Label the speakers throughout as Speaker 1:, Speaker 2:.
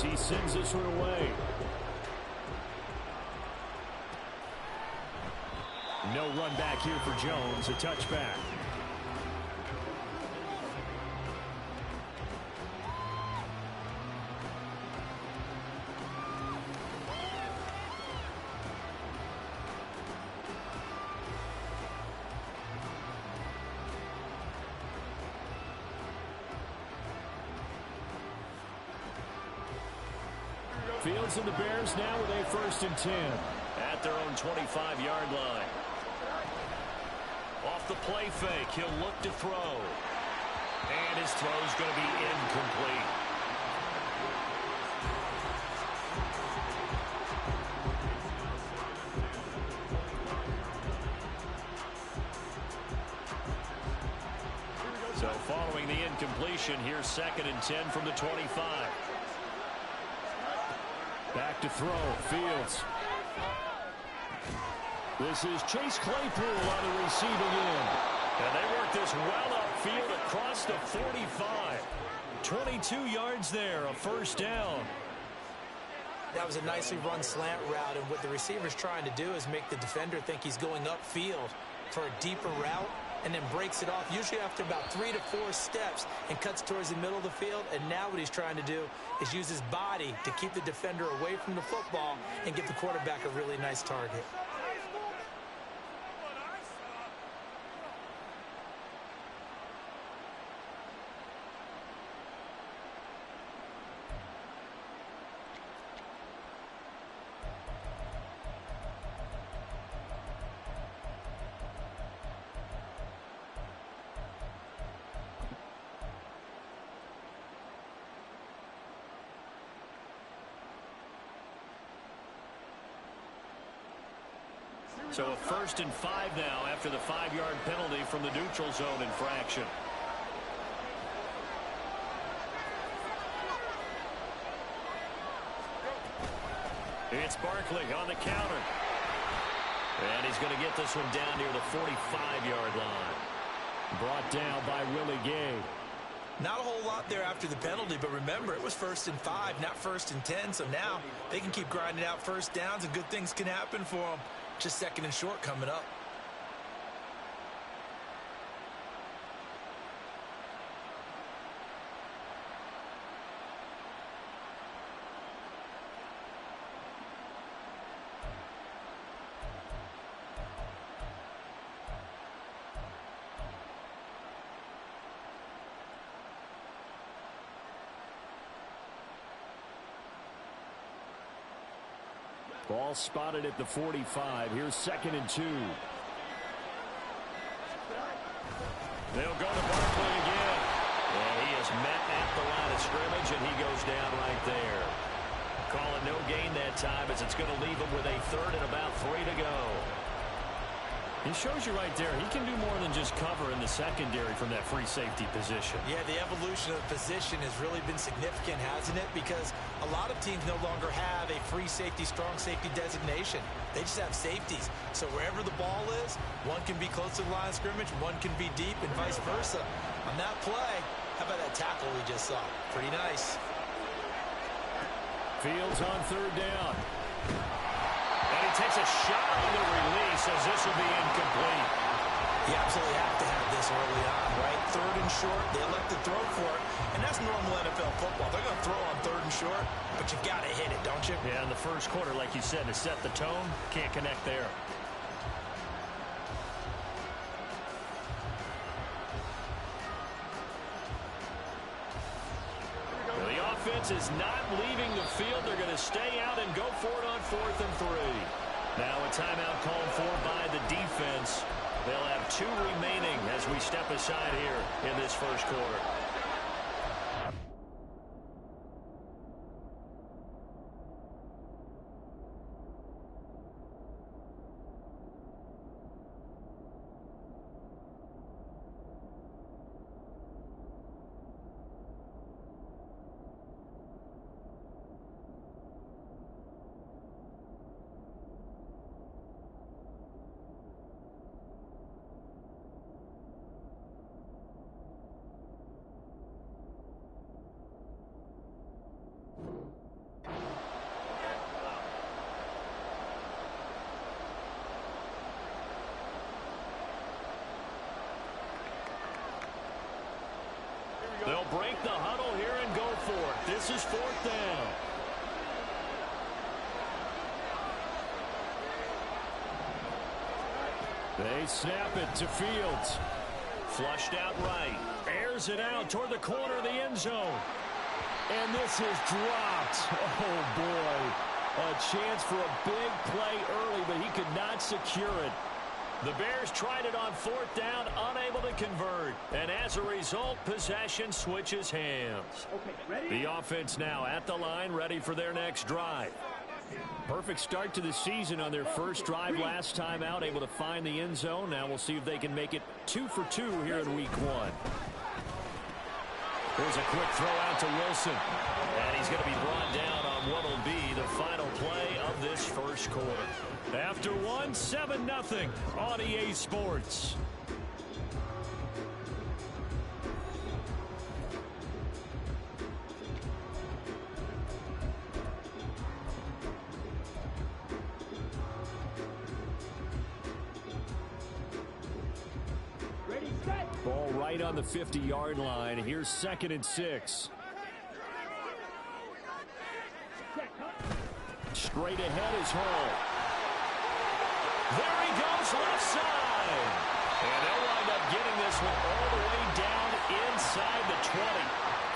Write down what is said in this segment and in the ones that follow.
Speaker 1: as he sends this one away. No run back here for Jones, a touchback. Fields and the Bears now with a 1st and 10.
Speaker 2: At their own 25-yard line. Off the play fake, he'll look to throw. And his throw's going to be incomplete. So following the incompletion, here's 2nd and 10 from the 25.
Speaker 1: Back to throw, Fields. This is Chase Claypool on the receiving end.
Speaker 2: And they work this well upfield across the 45. 22 yards there, a 1st down.
Speaker 3: That was a nicely run slant route, and what the receiver's trying to do is make the defender think he's going upfield for a deeper route, and then breaks it off, usually after about 3 to 4 steps, and cuts towards the middle of the field. And now what he's trying to do is use his body to keep the defender away from the football and give the quarterback a really nice target.
Speaker 2: So a 1st and 5 now after the 5-yard penalty from the neutral zone infraction. It's Barkley on the counter. And he's going to get this one down near the 45-yard line.
Speaker 1: Brought down by Willie Gay.
Speaker 3: Not a whole lot there after the penalty, but remember, it was 1st and 5, not 1st and 10. So now they can keep grinding out 1st downs, and good things can happen for them. Just 2nd and short coming up.
Speaker 1: Ball spotted at the 45. Here's 2nd and 2.
Speaker 2: They'll go to Barkley again. And he is met at the line of scrimmage, and he goes down right there. Calling no gain that time, as it's going to leave him with a 3rd and about 3 to go.
Speaker 1: He shows you right there, he can do more than just cover in the secondary from that free safety position.
Speaker 3: Yeah, the evolution of the position has really been significant, hasn't it? Because a lot of teams no longer have a free safety, strong safety designation. They just have safeties. So wherever the ball is, one can be close to the line of scrimmage, one can be deep, and vice versa. On that play, how about that tackle we just saw? Pretty nice.
Speaker 1: Fields on 3rd down.
Speaker 2: And he takes a shot on the release, as this will be incomplete.
Speaker 3: You absolutely have to have this early on, right? 3rd and short, they elect to throw for it, and that's normal NFL football. They're going to throw on 3rd and short, but you got to hit it, don't you?
Speaker 2: Yeah, in the first quarter, like you said, to set the tone, can't connect there. The offense is not leaving the field. They're going to stay out and go for it on 4th and 3. Now a timeout called for by the defense. They'll have 2 remaining as we step aside here in this first quarter. They'll break the huddle here and go for it. This is 4th down. They snap it to Fields. Flushed out right. Airs it out toward the corner of the end zone. And this is dropped. Oh, boy. A chance for a big play early, but he could not secure it. The Bears tried it on 4th down, unable to convert. And as a result, possession switches hands. The offense now at the line, ready for their next drive. Perfect start to the season on their first drive last time out, able to find the end zone. Now we'll see if they can make it 2 for 2 here in week 1. Here's a quick throw out to Wilson. And he's going to be brought down on what will be the final play of this first quarter. After 1, 7-0 on EA Sports. Ball right on the 50-yard line. Here's 2nd and 6. Straight ahead is Hall. There he goes, left side. And they'll wind up getting this one all the way down inside the 20.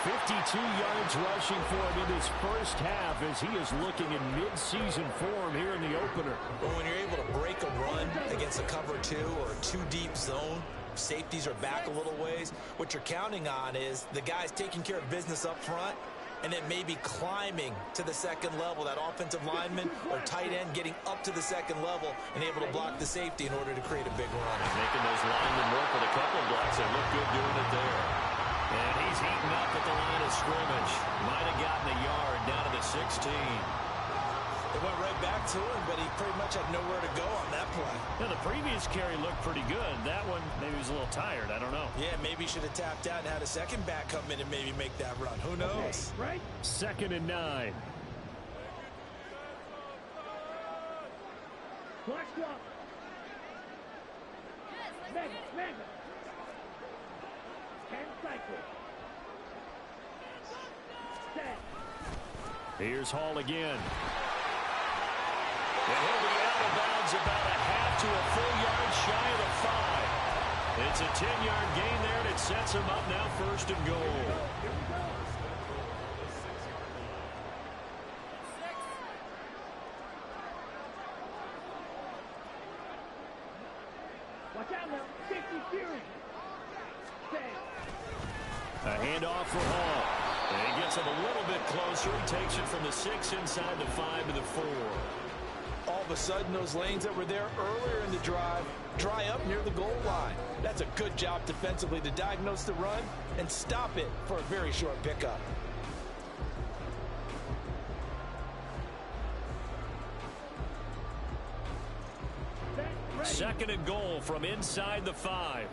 Speaker 2: 52 yards rushing for him in his first half as he is looking in mid-season form here in the opener.
Speaker 3: But when you're able to break a run against a cover 2 or a 2-deep zone, safeties are back a little ways. What you're counting on is the guys taking care of business up front and then maybe climbing to the second level. That offensive lineman or tight end getting up to the second level and able to block the safety in order to create a big run.
Speaker 2: Making those linemen work with a couple of blocks. They look good doing it there. And he's heating up at the line of scrimmage. Might have gotten a yard down to the 16.
Speaker 3: It went right back to him, but he pretty much had nowhere to go on that play.
Speaker 1: Yeah, the previous carry looked pretty good. That one, maybe he was a little tired. I don't know.
Speaker 3: Yeah, maybe he should have tapped out and had a second back come in and maybe make that run. Who knows?
Speaker 1: Okay, right? 2nd and 9. Here's Hall again.
Speaker 2: And he'll be out of bounds about a half to a full yard shy of the 5. It's a 10-yard gain there, and it sets him up now 1st and goal.
Speaker 4: Watch out now. 60 Fury.
Speaker 2: A handoff for Hall. And he gets him a little bit closer. He takes it from the 6 inside the 5 to the 4.
Speaker 3: All of a sudden, those lanes that were there earlier in the drive dry up near the goal line. That's a good job defensively to diagnose the run and stop it for a very short pickup.
Speaker 2: Second and goal from inside the 5.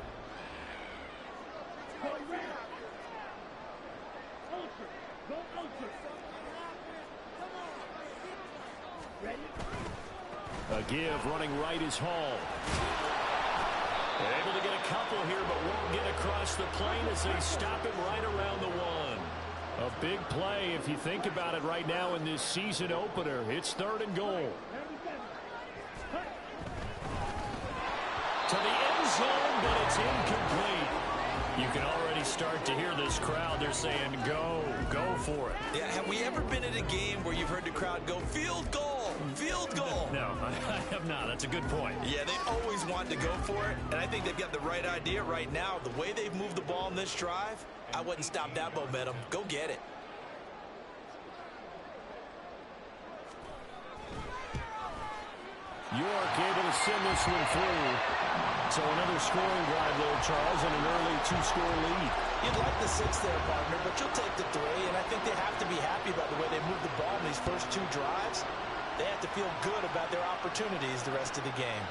Speaker 1: A give running right is Hall.
Speaker 2: Able to get a couple here, but won't get across the plane as they stop him right around the 1.
Speaker 1: A big play if you think about it right now in this season opener. It's 3rd and goal.
Speaker 2: To the end zone, but it's incomplete. You can already start to hear this crowd. They're saying, go for it.
Speaker 3: Yeah, have we ever been at a game where you've heard the crowd go, field goal, field goal?
Speaker 1: No, I have not. That's a good point.
Speaker 3: Yeah, they always want to go for it, and I think they've got the right idea right now. The way they've moved the ball in this drive, I wouldn't stop that momentum. Go get it.
Speaker 1: York able to send this one through. So another scoring drive there, Charles, and an early 2-score lead.
Speaker 3: You'd like the 6 there, partner, but you'll take the 3, and I think they have to be happy about the way they moved the ball in these first 2 drives. They have to feel good about their opportunities the rest of the game.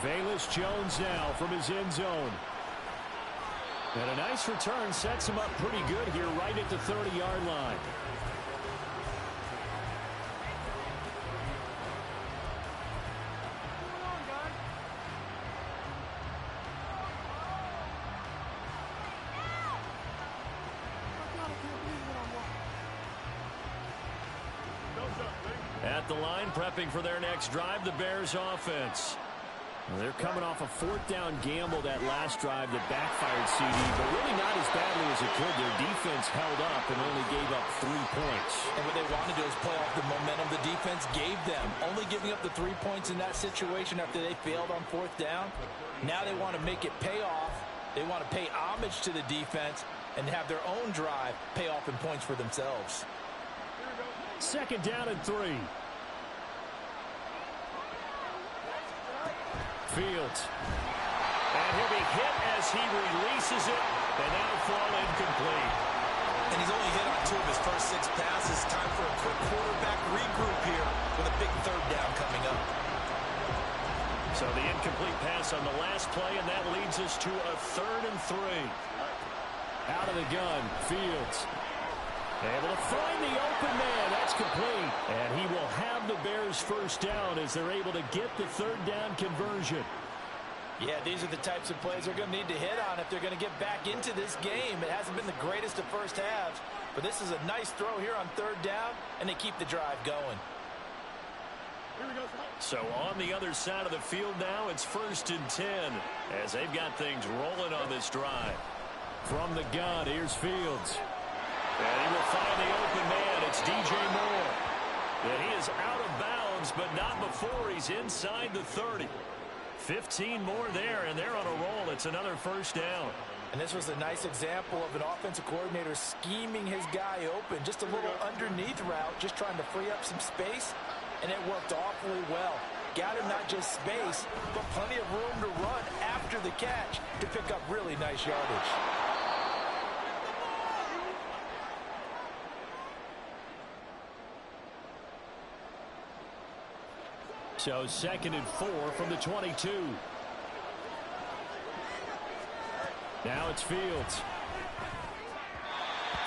Speaker 1: Velus Jones now from his end zone. And a nice return sets him up pretty good here right at the 30-yard line.
Speaker 2: At the line, prepping for their next drive, the Bears offense.
Speaker 1: They're coming off a fourth down gamble that last drive that backfired, CD, but really not as badly as it could. Their defense held up and only gave up 3 points.
Speaker 3: And what they wanted to do is play off the momentum the defense gave them. Only giving up the 3 points in that situation after they failed on fourth down. Now they want to make it pay off. They want to pay homage to the defense and have their own drive pay off in points for themselves.
Speaker 1: Second down and 3. Fields.
Speaker 2: And he'll be hit as he releases it, and that'll fall incomplete.
Speaker 3: And he's only hit on 2 of his first 6 passes. Time for a quick quarterback regroup here with a big third down coming up.
Speaker 2: So the incomplete pass on the last play, and that leads us to a 3rd and 3.
Speaker 1: Out of the gun, Fields. Able to find the open man. That's complete. And he will have the Bears first down as they're able to get the third down conversion.
Speaker 3: Yeah, these are the types of plays they're going to need to hit on if they're going to get back into this game. It hasn't been the greatest of first halves, but this is a nice throw here on third down, and they keep the drive going.
Speaker 2: So on the other side of the field now, it's 1st and 10 as they've got things rolling on this drive.
Speaker 1: From the gun, here's Fields.
Speaker 2: And he will find the open man. It's DJ Moore. And he is out of bounds, but not before he's inside the 30. 15 more there, and they're on a roll. It's another first down.
Speaker 3: And this was a nice example of an offensive coordinator scheming his guy open. Just a little underneath route, just trying to free up some space, and it worked awfully well. Got him not just space, but plenty of room to run after the catch to pick up really nice yardage.
Speaker 1: So 2nd and 4 from the 22. Now it's Fields.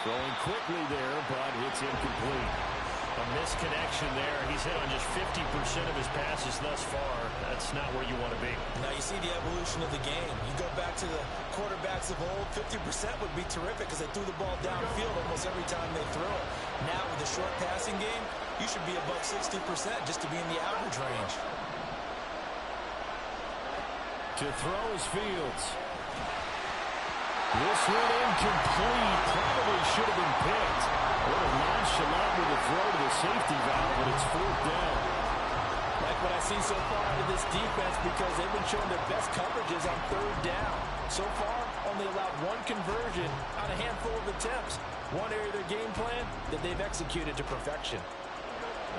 Speaker 1: Throwing quickly there, but it's incomplete.
Speaker 2: A misconnection there. He's hit on just 50% of his passes thus far. That's not where you want to be.
Speaker 3: Now you see the evolution of the game. You go back to the quarterbacks of old, 50% would be terrific because they threw the ball downfield almost every time they throw it. Now with the short passing game, you should be above 60% just to be in the average range.
Speaker 1: To throw is Fields. This one incomplete. Probably should have been picked. A little nonchalant with the throw to the safety valve, but it's 4th down.
Speaker 3: Like what I've seen so far out of this defense because they've been showing their best coverages on third down. So far, only allowed 1 conversion on a handful of attempts. One area of their game plan that they've executed to perfection.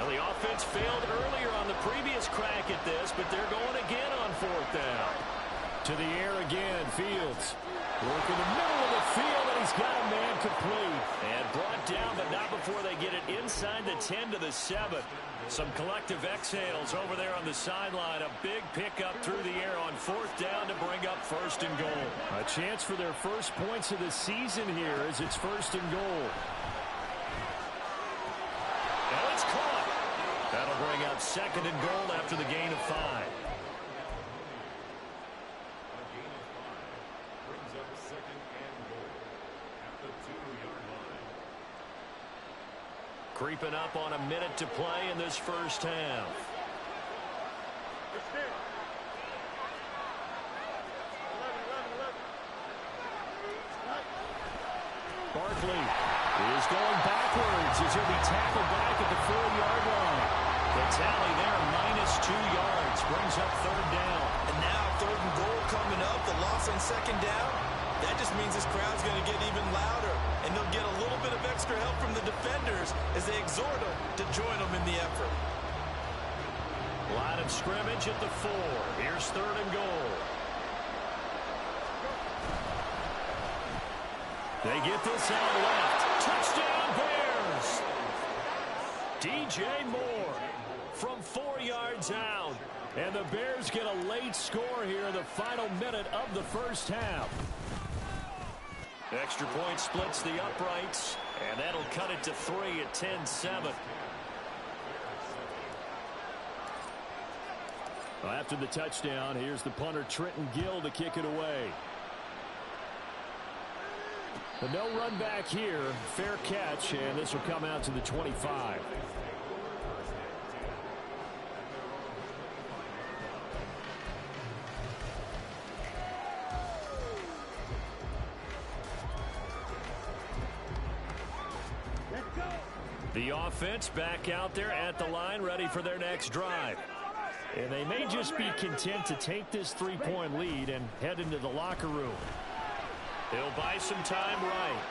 Speaker 2: Well, the offense failed earlier on the previous crack at this, but they're going again on 4th down.
Speaker 1: To the air again, Fields. Work in the middle of the field, and he's got a man complete.
Speaker 2: And brought down, but not before they get it inside the 10 to the 7. Some collective exhales over there on the sideline. A big pickup through the air on 4th down to bring up 1st and goal.
Speaker 1: A chance for their first points of the season here as it's 1st and goal.
Speaker 2: And it's caught. That'll bring up 2nd and goal after the gain of 5. Creeping up on a minute to play in this first half.
Speaker 1: Barkley is going backwards as he'll be tackled back at the 4-yard line.
Speaker 2: The tally there, -2 yards, brings up 3rd down.
Speaker 3: And now 3rd and goal coming up, the loss on 2nd down. That just means this crowd's going to get even louder, and they'll get a little bit of extra help from the defenders as they exhort them to join them in the effort.
Speaker 2: Line of scrimmage at the 4. Here's 3rd and goal.
Speaker 1: They get this out left.
Speaker 2: Touchdown, Bears! DJ Moore from 4 yards out.
Speaker 1: And the Bears get a late score here in the final minute of the first half.
Speaker 2: Extra point splits the uprights, and that'll cut it to 3 at 10-7.
Speaker 1: After the touchdown, here's the punter Trenton Gill to kick it away. But no run back here. Fair catch, and this will come out to the 25.
Speaker 2: The offense back out there at the line, ready for their next drive.
Speaker 1: And they may just be content to take this 3-point lead and head into the locker room.
Speaker 2: He'll buy some time right.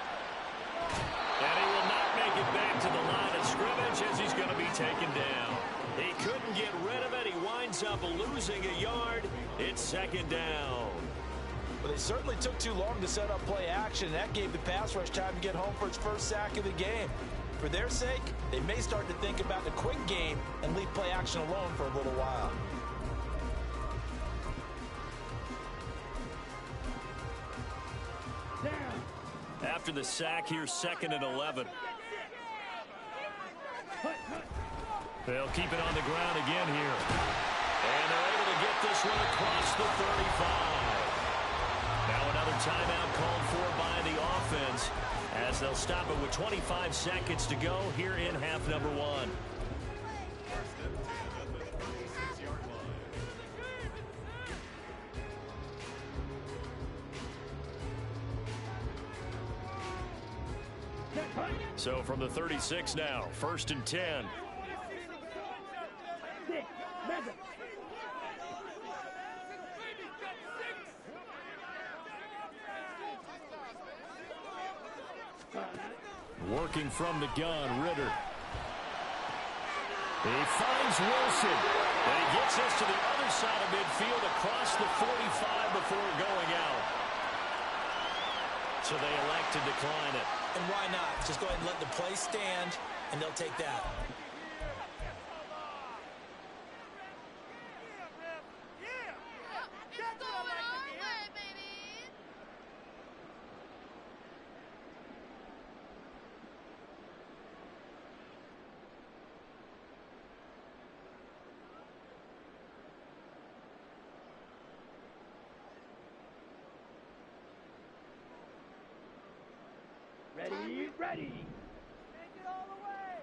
Speaker 2: And he will not make it back to the line of scrimmage as he's going to be taken down. He couldn't get rid of it. He winds up losing a yard. It's second down.
Speaker 3: Well, they certainly took too long to set up play action. That gave the pass rush time to get home for its first sack of the game. For their sake, they may start to think about the quick game and leave play action alone for a little while.
Speaker 2: After the sack, here's 2nd and 11. They'll keep it on the ground again here. And they're able to get this one across the 35. Now another timeout called for by the offense as they'll stop it with 25 seconds to go here in half number 1. So from the 36 now, 1st and 10.
Speaker 1: Working from the gun, Ritter. He finds Wilson.
Speaker 2: And he gets us to the other side of midfield across the 45 before going out. So they elect to decline it.
Speaker 3: And why not? Just go ahead and let the play stand, and they'll take that.
Speaker 4: Ready. Take it all the way.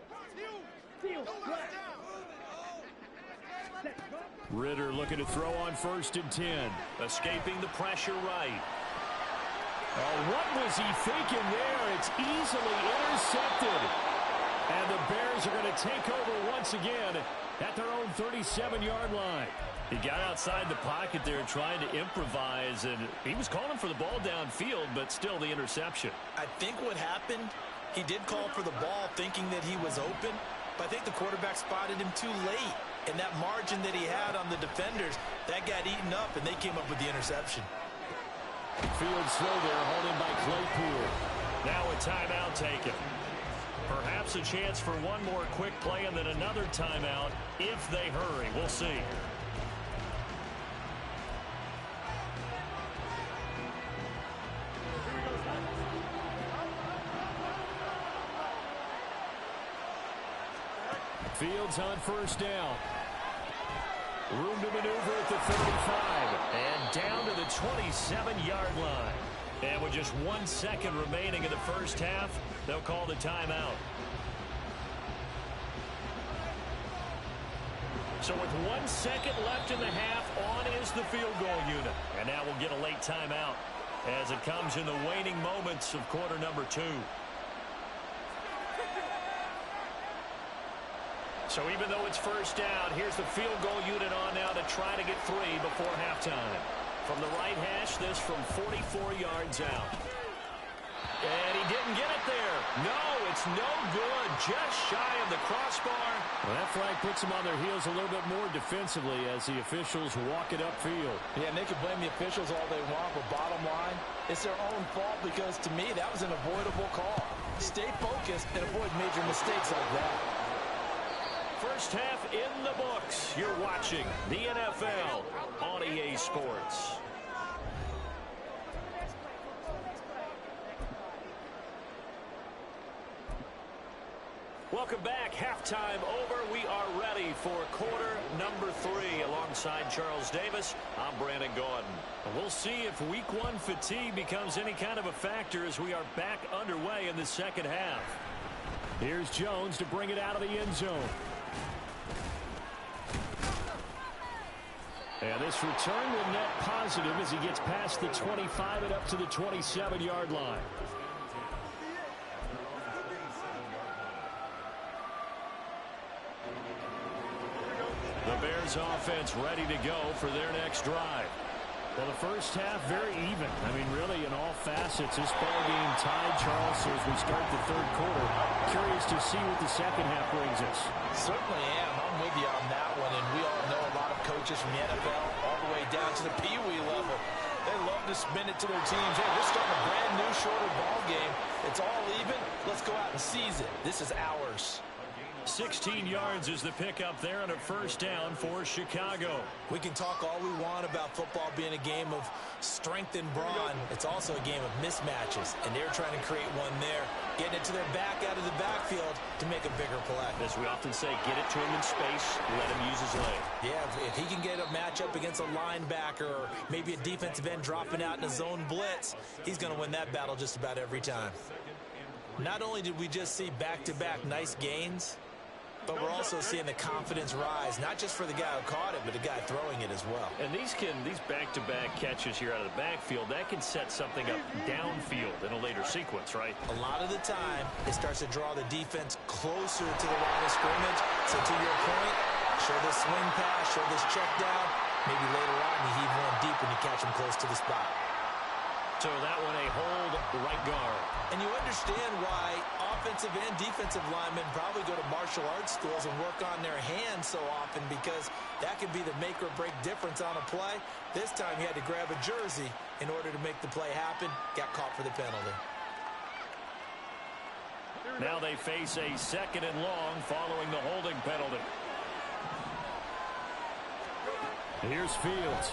Speaker 1: Ritter looking to throw on 1st and 10.
Speaker 2: Escaping the pressure right.
Speaker 1: Oh, what was he thinking there? It's easily intercepted. And the Bears are going to take over once again at their own 37-yard line.
Speaker 2: He got outside the pocket there trying to improvise, and he was calling for the ball downfield, but still the interception.
Speaker 3: I think what happened, he did call for the ball thinking that he was open, but I think the quarterback spotted him too late. And that margin that he had on the defenders, that got eaten up, and they came up with the interception.
Speaker 1: Field slow there, holding by Claypool.
Speaker 2: Now a timeout taken. Perhaps a chance for one more quick play and then another timeout if they hurry. We'll see.
Speaker 1: Fields on 1st down. Room to maneuver at the 35.
Speaker 2: And down to the 27-yard line. And with just 1 second remaining in the first half, they'll call the timeout. So with 1 second left in the half, on is the field goal unit. And now we'll get a late timeout as it comes in the waning moments of quarter number 2. So even though it's 1st down, here's the field goal unit on now to try to get 3 before halftime. From the right hash, this from 44 yards out. And he didn't get it there. No, it's no good. Just shy of the crossbar.
Speaker 1: Well, that flag puts them on their heels a little bit more defensively as the officials walk it upfield.
Speaker 3: Yeah, and they can blame the officials all they want, but bottom line, it's their own fault because, to me, that was an avoidable call. Stay focused and avoid major mistakes like that.
Speaker 2: First half in the books. You're watching the NFL on EA Sports. Welcome back. Halftime over. We are ready for quarter number 3. Alongside Charles Davis, I'm Brandon Gordon. We'll see if week 1 fatigue becomes any kind of a factor as we are back underway in the second half.
Speaker 1: Here's Jones to bring it out of the end zone. And this return will net positive as he gets past the 25 and up to the 27-yard line.
Speaker 2: Bears offense ready to go for their next drive.
Speaker 1: Well, the first half, very even. I mean, really, in all facets, this ball game tied, Charles. So as we start the third quarter, curious to see what the second half brings us.
Speaker 3: Certainly am. I'm with you on that one. And we all know a lot of coaches from the NFL all the way down to the Pee-wee level. They love to spin it to their teams. Hey, we're starting a brand new, shorter ball game. It's all even. Let's go out and seize it. This is ours.
Speaker 2: 16 yards is the pickup there on a first down for Chicago.
Speaker 3: We can talk all we want about football being a game of strength and brawn. It's also a game of mismatches, and they're trying to create one there, getting it to their back out of the backfield to make a bigger play.
Speaker 2: As we often say, get it to him in space, let him use his leg.
Speaker 3: Yeah, if he can get a matchup against a linebacker or maybe a defensive end dropping out in a zone blitz, he's going to win that battle just about every time. Not only did we just see back-to-back nice gains, but we're also seeing the confidence rise, not just for the guy who caught it, but the guy throwing it as well.
Speaker 2: And these back-to-back catches here out of the backfield, that can set something up downfield in a later sequence, right?
Speaker 3: A lot of the time, it starts to draw the defense closer to the line of scrimmage. So to your point, show this swing pass, show this check down. Maybe later on, you heave one deep when you catch him close to the spot.
Speaker 2: So that one a hold right guard.
Speaker 3: And you understand why offensive and defensive linemen probably go to martial arts schools and work on their hands so often, because that can be the make or break difference on a play. This time he had to grab a jersey in order to make the play happen. Got caught for the penalty.
Speaker 2: Now they face a second and long following the holding penalty.
Speaker 1: Here's Fields.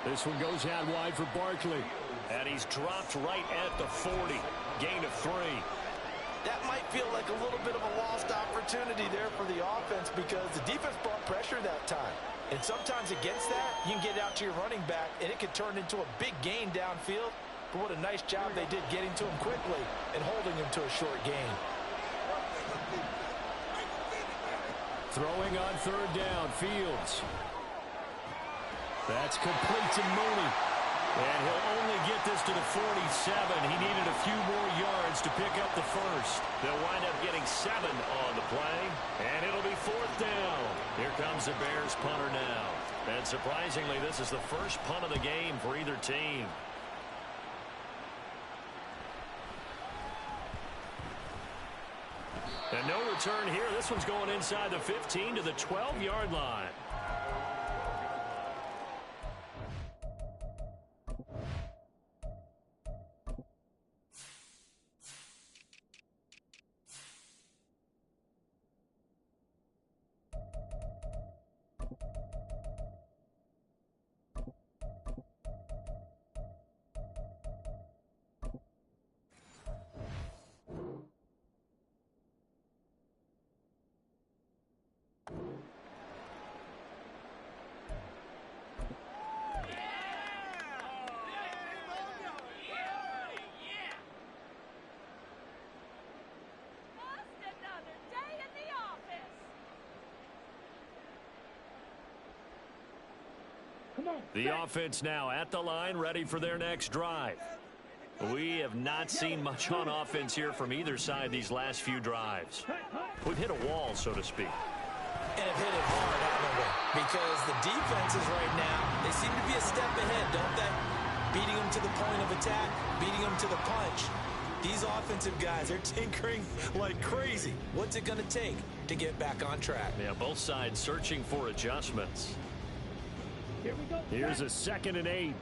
Speaker 1: This one goes out wide for Barkley.
Speaker 2: And he's dropped right at the 40. Gain of 3.
Speaker 3: That might feel like a little bit of a lost opportunity there for the offense, because the defense brought pressure that time. And sometimes against that, you can get out to your running back, and it could turn into a big gain downfield. But what a nice job they did getting to him quickly and holding him to a short gain.
Speaker 1: Throwing on third down, Fields. That's complete to Mooney.
Speaker 2: And he'll only get this to the 47. He needed a few more yards to pick up the first. They'll wind up getting 7 on the play. And it'll be 4th down. Here comes the Bears punter now. And surprisingly, this is the first punt of the game for either team. And no return here. This one's going inside the 15 to the 12-yard line. The offense now at the line, ready for their next drive. We have not seen much on offense here from either side these last few drives. We've hit a wall, so to speak.
Speaker 3: And have hit it hard, haven't we? Because the defenses right now, they seem to be a step ahead, don't they? Beating them to the point of attack, beating them to the punch. These offensive guys are tinkering like crazy. What's it going to take to get back on track?
Speaker 2: Yeah, both sides searching for adjustments.
Speaker 1: Here we go. Here's a 2nd and 8.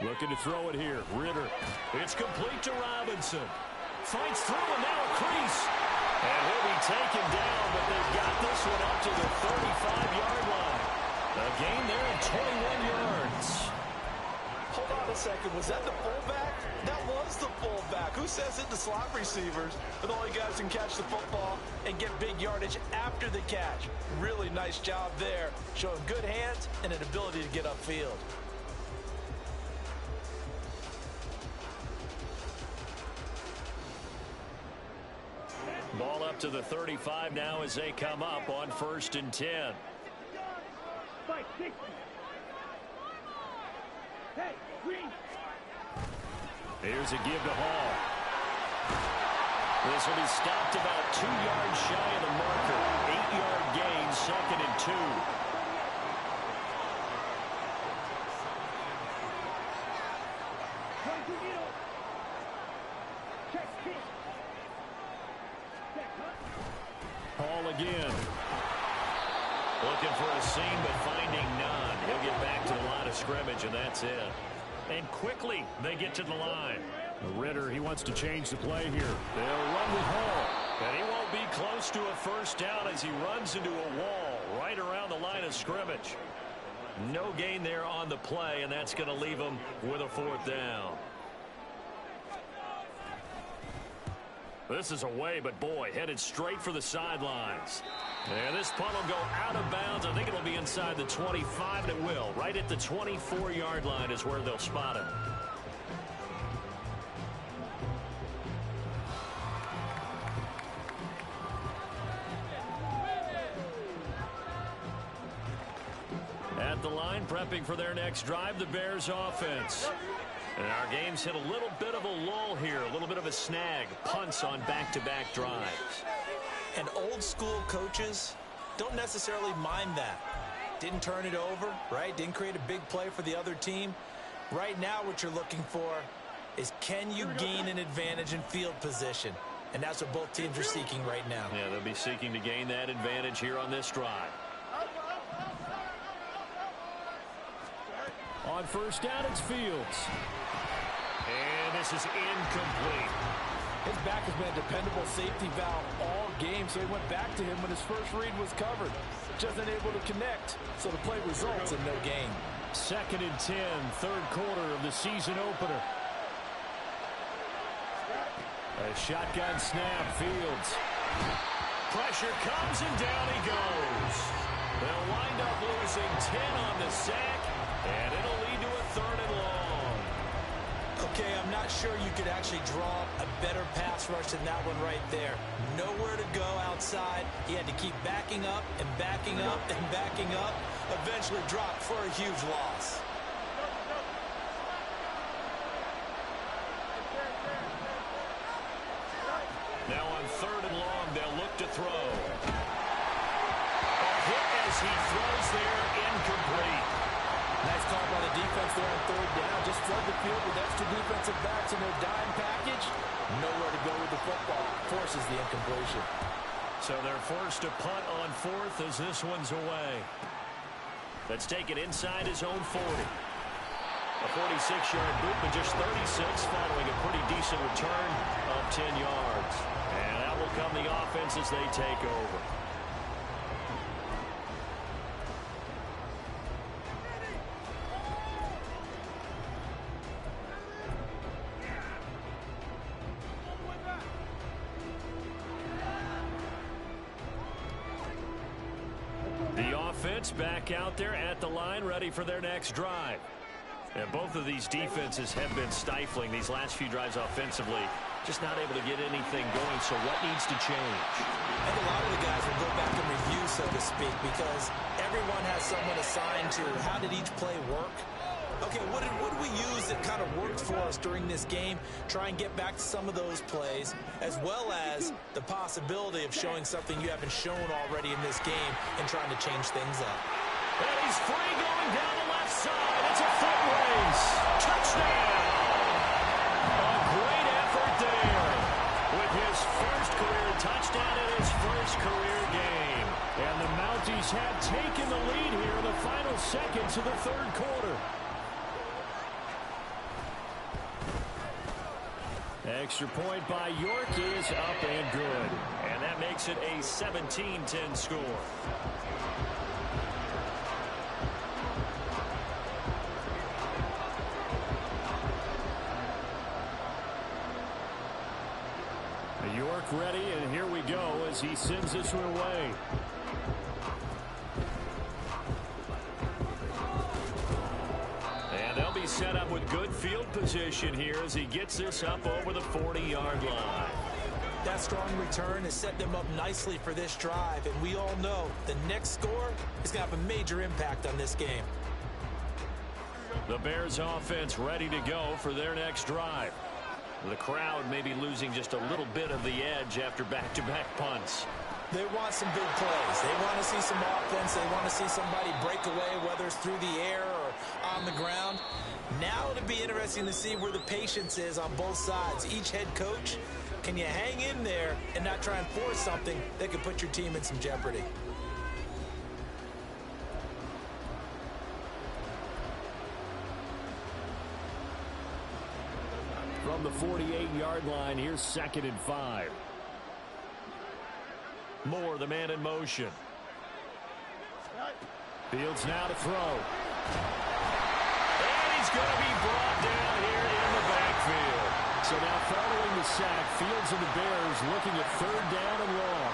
Speaker 1: Looking to throw it here. Ritter.
Speaker 2: It's complete to Robinson. Fights through and now a crease. And he'll be taken down, but they've got this one up to the 35-yard line. A gain there of 21 yards.
Speaker 3: Hold on a second. Was that the fullback? That was the fullback. Who says it? The slot receivers are the only guys who can catch the football and get big yardage after the catch. Really nice job there, showing good hands and an ability to get upfield.
Speaker 2: Ball up to the 35 now as they come up on 1st and 10.
Speaker 1: Here's a give to Hall.
Speaker 2: This will be stopped about 2 yards shy of the marker. 8-yard gain, 2nd and 2.
Speaker 1: Hall again.
Speaker 2: Looking for a seam, but finding none. He'll get back to the line of scrimmage, and that's it. And quickly, they get to the line.
Speaker 1: Ritter, he wants to change the play here. They'll run with Hall.
Speaker 2: And he won't be close to a first down as he runs into a wall right around the line of scrimmage. No gain there on the play, and that's going to leave him with a 4th down. This is away, but boy, headed straight for the sidelines. And this punt will go out of bounds. I think it'll be inside the 25, and it will. Right at the 24-yard line is where they'll spot him. At the line, prepping for their next drive, the Bears offense. And our game's hit a little bit of a lull here, a little bit of a snag. Punts on back-to-back drives.
Speaker 3: And old-school coaches don't necessarily mind that. Didn't turn it over, right? Didn't create a big play for the other team. Right now, what you're looking for is, can you gain an advantage in field position? And that's what both teams are seeking right now.
Speaker 2: Yeah, they'll be seeking to gain that advantage here on this drive.
Speaker 1: On first down, it's Fields.
Speaker 2: And this is incomplete.
Speaker 5: His back has been a dependable safety valve all game, so he went back to him when his first read was covered. Just unable to connect, so the play results in no gain.
Speaker 1: 2nd and 10, 3rd quarter of the season opener. A shotgun snap, Fields.
Speaker 2: Pressure comes and down he goes. They'll wind up losing 10 on the sack, and it'll lead to a 3rd and long.
Speaker 3: Okay, I'm not sure you could actually draw a better pass rush than that one right there. Nowhere to go outside. He had to keep backing up and backing up and backing up. Eventually dropped for a huge loss.
Speaker 2: Now on 3rd and long, they'll look to throw. A hit as he throws there, incomplete.
Speaker 5: Nice call by the defense there on 3rd down. Just flood the field with extra defensive backs in their dime package. Nowhere to go with the football. Forces the incompletion.
Speaker 2: So they're forced to punt on 4th as this one's away. Let's take it inside his own 40. A 46-yard boot, but just 36 following a pretty decent return of 10 yards. And that will come the offense as they take over. The offense back out there at the line, ready for their next drive. And both of these defenses have been stifling these last few drives offensively. Just not able to get anything going, so what needs to change?
Speaker 3: I think a lot of the guys will go back and review, so to speak, because everyone has someone assigned to how did each play work. Okay, what did we use that kind of worked for us during this game? Try and get back to some of those plays, as well as the possibility of showing something you haven't shown already in this game and trying to change things up.
Speaker 2: And he's free going down the left side. It's a foot race. Touchdown! A great effort there with his first career touchdown in his first career game.
Speaker 1: And the Mounties have taken the lead here in the final seconds of the 3rd quarter. Extra point by York is up and good.
Speaker 2: And that makes it a 17-10 score.
Speaker 1: York ready, and here we go as he sends this one away.
Speaker 2: And they'll be set up with good field position here as he gets this up over the 40-yard line.
Speaker 3: That strong return has set them up nicely for this drive, and we all know the next score is going to have a major impact on this game.
Speaker 2: The Bears offense ready to go for their next drive. The crowd may be losing just a little bit of the edge after back-to-back punts.
Speaker 3: They want some big plays. They want to see some offense. They want to see somebody break away, whether it's through the air or on the ground. Now it'll be interesting to see where the patience is on both sides. Each head coach, can you hang in there and not try and force something that could put your team in some jeopardy?
Speaker 1: From the 48-yard line, here's 2nd and 5.
Speaker 2: Moore, the man in motion.
Speaker 1: Fields now to throw.
Speaker 2: And he's going to be brought down here in the backfield.
Speaker 1: So now following the sack, Fields and the Bears looking at 3rd down and long.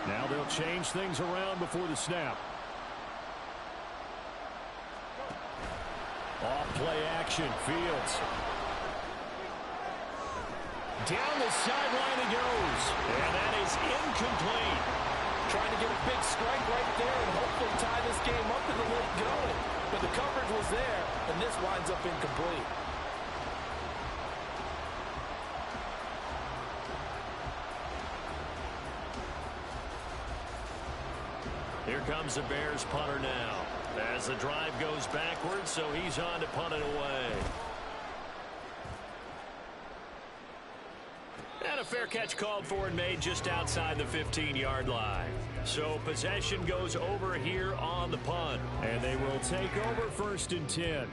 Speaker 1: Now they'll change things around before the snap. Off play action, Fields. Down the sideline he goes.
Speaker 2: And that is incomplete.
Speaker 5: Trying to get a big strike right there and hopefully tie this game up and the lead going. But the coverage was there, and this winds up incomplete.
Speaker 2: Here comes the Bears punter now. As the drive goes backwards, so he's on to punt it away. And a fair catch called for and made just outside the 15-yard line. So possession goes over here on the punt.
Speaker 1: And they will take over 1st and 10.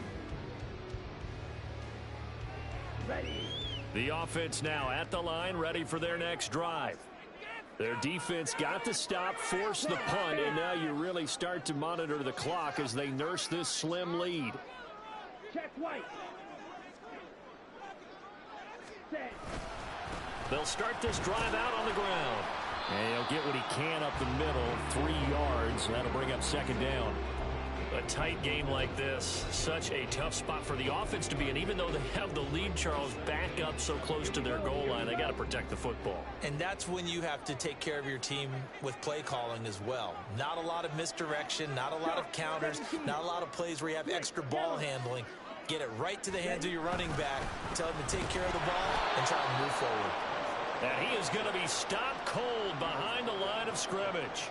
Speaker 4: Ready.
Speaker 1: The offense now at the line, ready for their next drive. Their defense got the stop, forced the punt, and now you really start to monitor the clock as they nurse this slim lead.
Speaker 4: Check white. Set.
Speaker 2: They'll start this drive out on the ground.
Speaker 1: And he'll get what he can up the middle, 3 yards. That'll bring up 2nd down.
Speaker 2: A tight game like this, such a tough spot for the offense to be in. Even though they have the lead, Charles, back up so close to their goal line, they got to protect the football.
Speaker 3: And that's when you have to take care of your team with play calling as well. Not a lot of misdirection, not a lot of counters, not a lot of plays where you have extra ball handling. Get it right to the hands of your running back, tell him to take care of the ball, and try and move forward.
Speaker 2: And he is going to be stopped cold behind the line of scrimmage.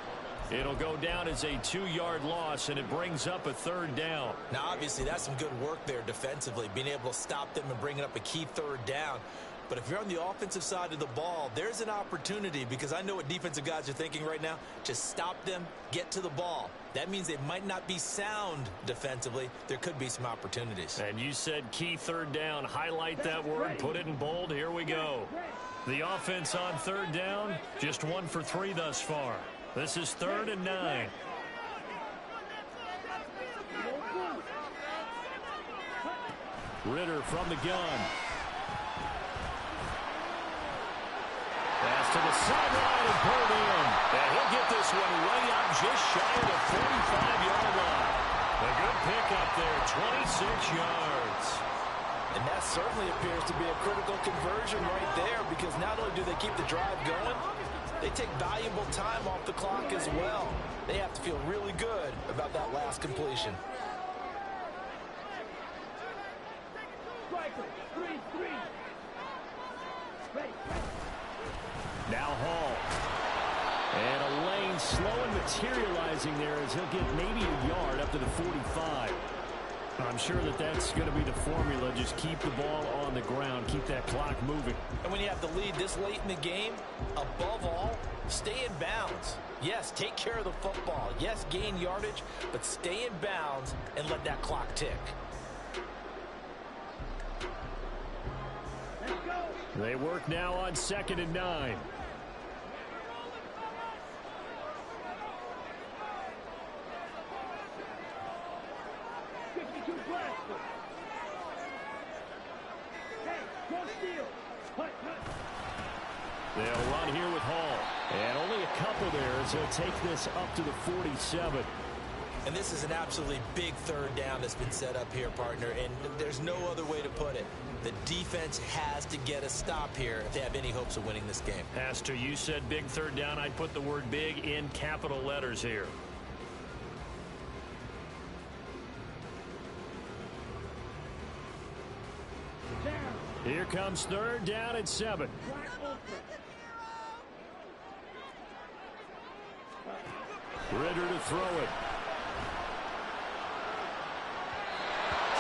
Speaker 2: It'll go down as a 2-yard loss, and it brings up a 3rd down.
Speaker 3: Now, obviously, that's some good work there defensively, being able to stop them and bringing up a key 3rd down. But if you're on the offensive side of the ball, there's an opportunity, because I know what defensive guys are thinking right now. Just stop them, get to the ball. That means they might not be sound defensively. There could be some opportunities.
Speaker 2: And you said key 3rd down. Highlight that word, put it in bold. Here we go. The offense on 3rd down, just 1 for 3 thus far. This is 3rd and 9.
Speaker 1: Ritter from the gun. Pass to the sideline and pulled in.
Speaker 2: And he'll get this one way up just shy of the 45-yard line. A good pickup there, 26 yards.
Speaker 5: And that certainly appears to be a critical conversion right there, because not only do they keep the drive going, they take valuable time off the clock as well. They have to feel really good about that last completion.
Speaker 4: Striker. 3-3. Ready.
Speaker 1: Now Hall. And a lane slow and materializing there as he'll get maybe a yard up to the 45. I'm sure that that's going to be the formula. Just keep the ball on the ground. Keep that clock moving.
Speaker 5: And when you have the lead this late in the game, above all, stay in bounds. Yes, take care of the football. Yes, gain yardage, but stay in bounds and let that clock tick.
Speaker 4: Let's go.
Speaker 1: They work now on 2nd and 9. They'll run here with Hall. And only a couple there as he'll take this up to the 47.
Speaker 3: And this is an absolutely big 3rd down that's been set up here, partner, and there's no other way to put it. The defense has to get a stop here if they have any hopes of winning this game.
Speaker 2: Pastor, you said big 3rd down. I'd put the word big in capital letters here.
Speaker 1: Here comes third down and 7. Ritter to throw it.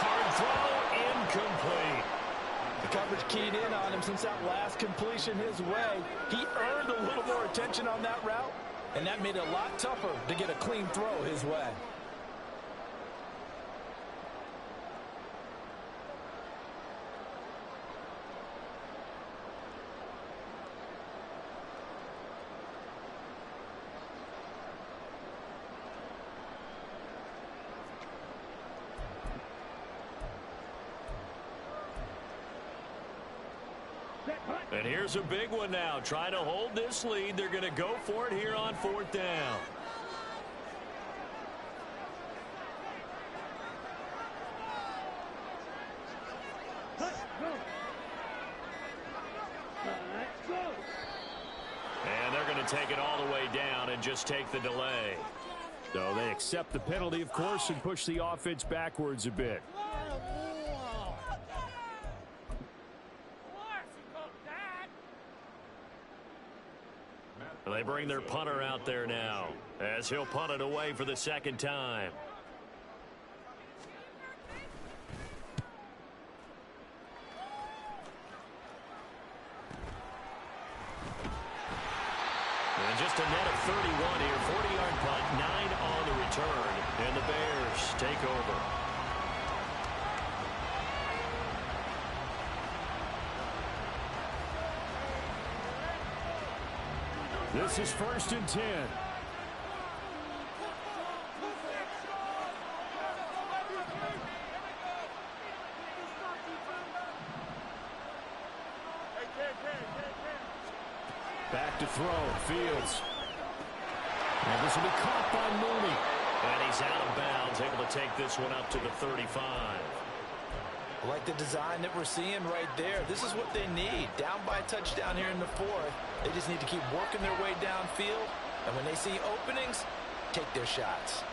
Speaker 2: Hard throw, incomplete.
Speaker 5: The coverage keyed in on him since that last completion his way. He earned a little more attention on that route, and that made it a lot tougher to get a clean throw his way.
Speaker 2: And here's a big one now. Trying to hold this lead. They're going to go for it here on fourth down. And they're going to take it all the way down and just take the delay.
Speaker 1: So they accept the penalty, of course, and push the offense backwards a bit.
Speaker 2: They bring their punter out there now as he'll punt it away for the second time. And just a net of 31 here, 40-yard punt, 9 on the return, and the Bears take over.
Speaker 1: This is 1st and 10. Back to throw. Fields. And this will be caught by Mooney.
Speaker 2: And he's out of bounds, able to take this one up to the 35.
Speaker 5: I like the design that we're seeing right there. This is what they need. Down by a touchdown here in the fourth. They just need to keep working their way downfield. And when they see openings, take their shots.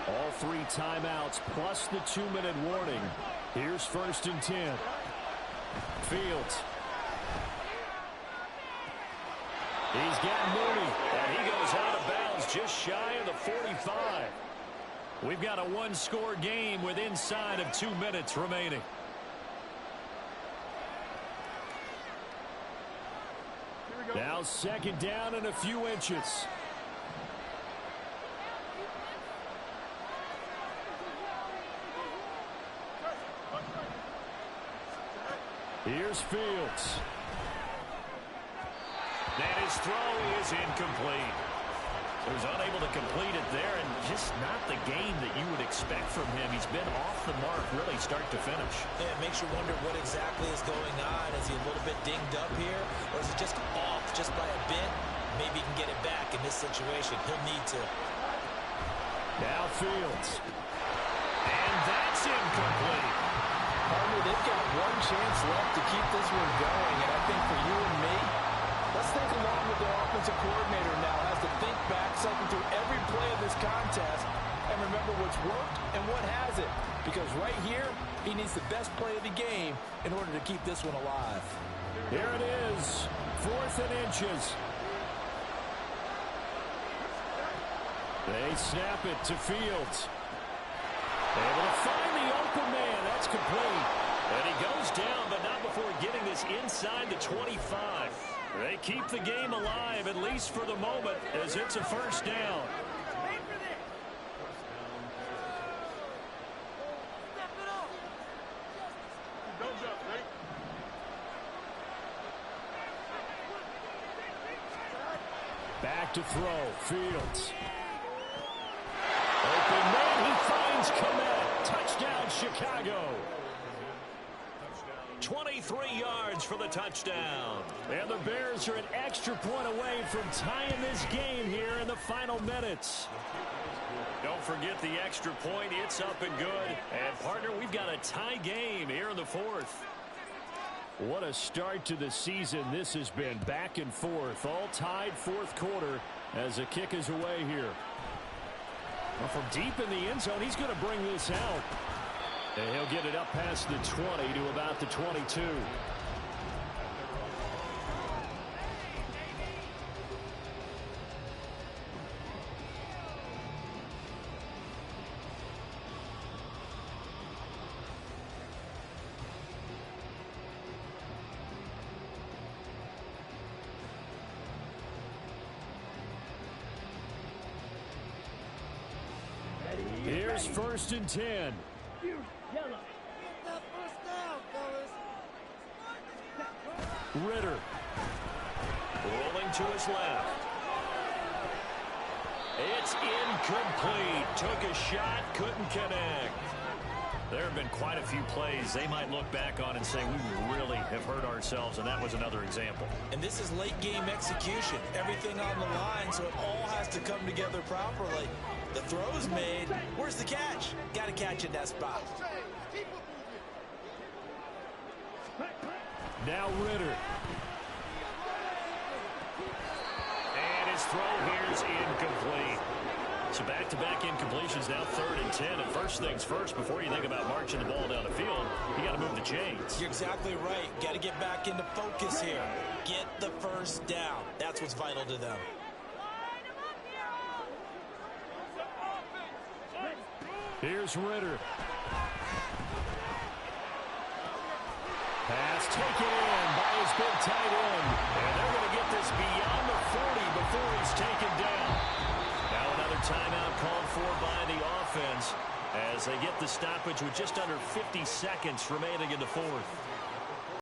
Speaker 1: All 3 timeouts plus the 2-minute warning. Here's 1st and 10. Fields. He's got Mooney.
Speaker 2: And he goes out of bounds just shy of the 45.
Speaker 1: We've got a 1-score game with inside of 2 minutes remaining. Now 2nd down and a few inches. Here's Fields.
Speaker 2: And his throw is incomplete. He was unable to complete it there, and just not the game that you would expect from him. He's been off the mark really start to finish.
Speaker 3: Yeah, it makes you wonder what exactly is going on. Is he a little bit dinged up here, or is it just off just by a bit? Maybe he can get it back in this situation. He'll need to.
Speaker 1: Now Fields.
Speaker 2: And that's incomplete.
Speaker 5: They've got one chance left to keep this one going, and I think for you and me, let's think along with their offensive coordinator now. Has to think back, cycle through every play of this contest, and remember what's worked and what hasn't. Because right here, he needs the best play of the game in order to keep this one alive.
Speaker 1: Here it is, 4th and inches. They snap it to Fields. Able to find the open man. That's complete.
Speaker 2: And he goes down, but not before getting this inside the 25. They keep the game alive, at least for the moment, as it's a 1st down.
Speaker 1: Back to throw. Fields. Open man. He finds Komet. Touchdown, Chicago.
Speaker 2: 23 yards for the touchdown.
Speaker 1: And the Bears are an extra point away from tying this game here in the final minutes.
Speaker 2: Don't forget the extra point. It's up and good. And, partner, we've got a tie game here in the 4th.
Speaker 1: What a start to the season this has been. Back and forth. All tied 4th quarter as the kick is away here. Well, from deep in the end zone, he's going to bring this out. And he'll get it up past the 20 to about the 22. Here's 1st and 10.
Speaker 4: Yellow.
Speaker 1: Ritter.
Speaker 2: Rolling to his left. It's incomplete. Took a shot, couldn't connect. There have been quite a few plays they might look back on and say, we really have hurt ourselves, and that was another example.
Speaker 3: And this is late game execution. Everything on the line, so it all has to come together properly. The throw's made. Where's the catch? Got to catch in that spot.
Speaker 1: Now Ritter.
Speaker 2: And his throw here is incomplete. So back-to-back incompletions, now 3rd and 10. And first things first, before you think about marching the ball down the field, you got to move the chains.
Speaker 3: You're exactly right. Got to get back into focus here. Get the first down. That's what's vital to them.
Speaker 1: Here's Ritter. Pass taken in by his big tight end.
Speaker 2: And they're going to get this beyond the 40 before he's taken down. Now another timeout called for by the offense as they get the stoppage with just under 50 seconds remaining in the 4th.